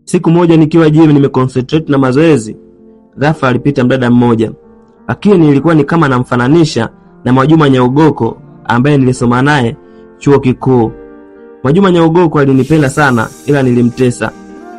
Siku moja nikiwa gym nimeconcentrate na mazoezi, ghafla alipita mdada mmoja. Lakini nilikuwa ni kama namfananisha na Mwajuma Nyaugoko ambaye nilisoma naye chuo kikuu. Mwajuma Nyaugoko alinipenda sana ila nilimtesa.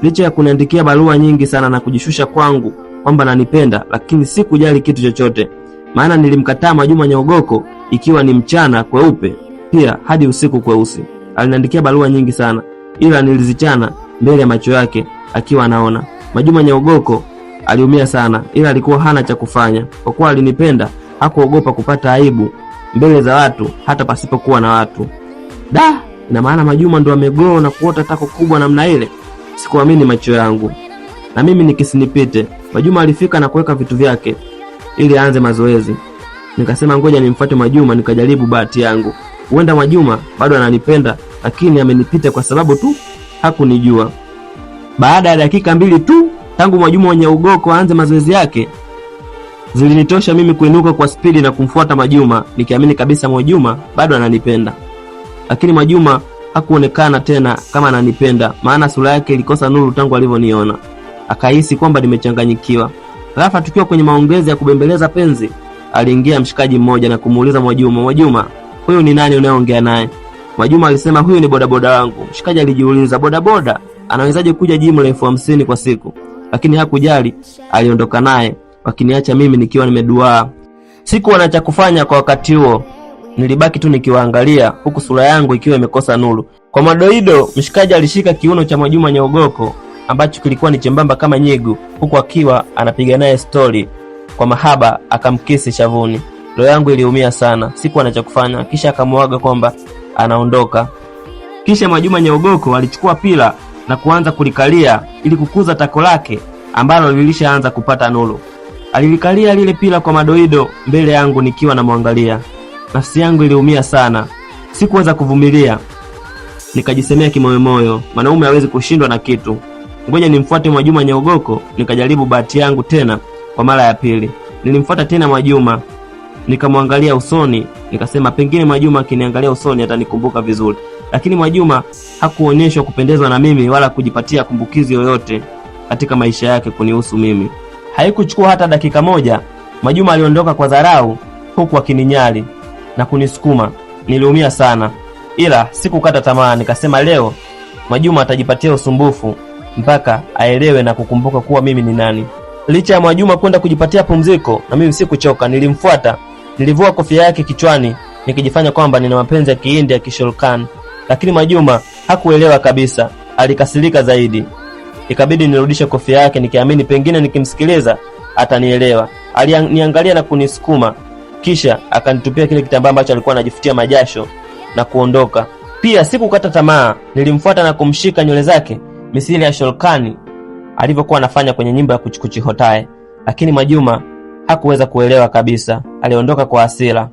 Licha ya kuniandikia barua nyingi sana na kujishusha kwangu kwamba ananipenda, lakini sikujali kitu chochote. Maana nilimkataa Mwajuma Nyaugoko ikiwa ni mchana kweupe, pia hadi usiku kweusi. Aliniandikia barua nyingi sana ila nilizichana mbele ya macho yake akiwa anaona. Mwajuma Nyaugoko aliumia sana ila alikuwa hana cha kufanya. Kwa kuwa alinipenda, hakuogopa kupata aibu mbele za watu hata pasipokuwa na watu. Ina maana Mwajuma ndo amegrow na kuota tako kubwa namna ile. Sikuamini macho yangu. Na mimi nikisinipite, Mwajuma alifika na kuweka vitu vyake ili aanze mazoezi. Nikasema ngoja nimfuate Mwajuma nikajaribu bahati yangu. Huenda Mwajuma bado ananipenda, lakini amenipita kwa sababu tu hakunijua. Baada ya dakika 2 tu tangu Mwajuma Nyaugoko aanze mazoezi yake, zilinitosha mimi kuinuka kwa spidi na kumfuata Mwajuma, nikiamini kabisa Mwajuma bado ananipenda. Lakini Mwajuma hakuonekana tena kama ananipenda, maana sura yake ilikosa nuru tangu alivyoniona. Akahisi kwamba nimechanganyikiwa. Ghafla tukiwa kwenye maongezi ya kubembeleza penzi, aliingia mshikaji mmoja na kumuuliza Mwajuma, "Mwajuma, huyu ni nani unayeongea naye?" Mwajuma alisema, "Huyu ni bodaboda wangu." Mshikaji alijiuliza, bodaboda anawezaje kuja gym 50,000 kwa siku? Lakini hakujali, aliondoka naye wakiniacha mimi nikiwa nimeduaa. Sikuwa na cha kufanya kwa wakati huo. Nilibaki tu nikiwaangalia huku sura yangu ikiwa imekosa nuru. Kwa madoido, mshikaji alishika kiuno cha Mwajuma Nyaugoko ambacho kilikuwa ni chembamba kama nyigu, huku akiwa anapiga naye story kwa mahaba, akamkisi shavuni. Roho yangu iliumia sana, sikuwa na cha kufanya. Kisha akamuaga kwamba anaondoka. Kisha Mwajuma Nyaugoko alichukua pila na kuanza kulikalia ili kukuza tako lake ambalo lilishaanza kupata nuru. Alilikalia lile pila kwa madoido mbele yangu nikiwa namwangalia. Nafsi yangu iliumia sana. Sikuweza kuvumilia. Nikajisemea kimoyomoyo, mwanaume hawezi kushindwa na kitu. Ngoja nimfuate Mwajuma Nyaugoko nikajaribu bahati yangu tena kwa mara ya pili. Nilimfuata tena Mwajuma, nikamwangalia usoni, nikasema pengine Mwajuma akiniangalia usoni atanikumbuka vizuri. Lakini Mwajuma hakuonyeshwa kupendezwa na mimi wala kujipatia kumbukizi yoyote katika maisha yake kunihusu mimi. Haikuchukua hata dakika moja, Mwajuma aliondoka kwa dharau huku akininyali na kunisukuma. Niliumia sana ila sikukata tamaa. Nikasema leo Mwajuma atajipatia usumbufu mpaka aelewe na kukumbuka kuwa mimi ni nani. Licha ya Mwajuma kwenda kujipatia pumziko, na mimi sikuchoka. Nilimfuata, nilivua kofia yake kichwani nikijifanya kwamba nina mapenzi ya Kihindi ya Kisholkan. Lakini Mwajuma hakuelewa kabisa, alikasirika zaidi. Ikabidi nirudishe kofia yake nikiamini pengine nikimsikiliza atanielewa. Aliniangalia na kunisukuma, kisha akanitupia kile kitambaa ambacho alikuwa anajifutia majasho na kuondoka. Pia sikukata tamaa, nilimfuata na kumshika nywele zake misili ya Sholkani alivyokuwa anafanya kwenye nyimbo ya Kuchikuchi Hotae. Lakini Mwajuma hakuweza kuelewa kabisa, aliondoka kwa hasira.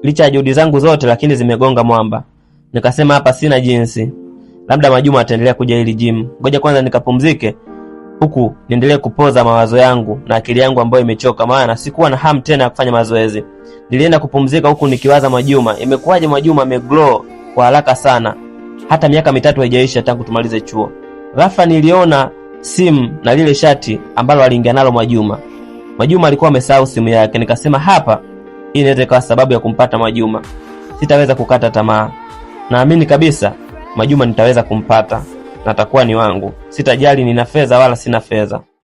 Licha ya juhudi zangu zote lakini zimegonga mwamba. Nikasema hapa sina jinsi. Labda Mwajuma ataendelea kuja hili gym. Ngoja kwanza nikapumzike huku niendelee kupoza mawazo yangu na akili yangu ambayo imechoka, maana sikuwa na hamu tena ya kufanya mazoezi. Nilienda kupumzika huku nikiwaza Mwajuma, imekuwaje Mwajuma amegrow kwa haraka sana? Hata miaka 3 haijaisha tangu tumalize chuo. Ghafla niliona simu na lile shati ambalo aliingia nalo Mwajuma. Mwajuma alikuwa amesahau simu yake. Nikasema hapa hii inaweza kuwa sababu ya kumpata Mwajuma. Sitaweza kukata tamaa. Naamini kabisa Mwajuma nitaweza kumpata na atakuwa ni wangu. Sitajali nina fedha wala sina fedha.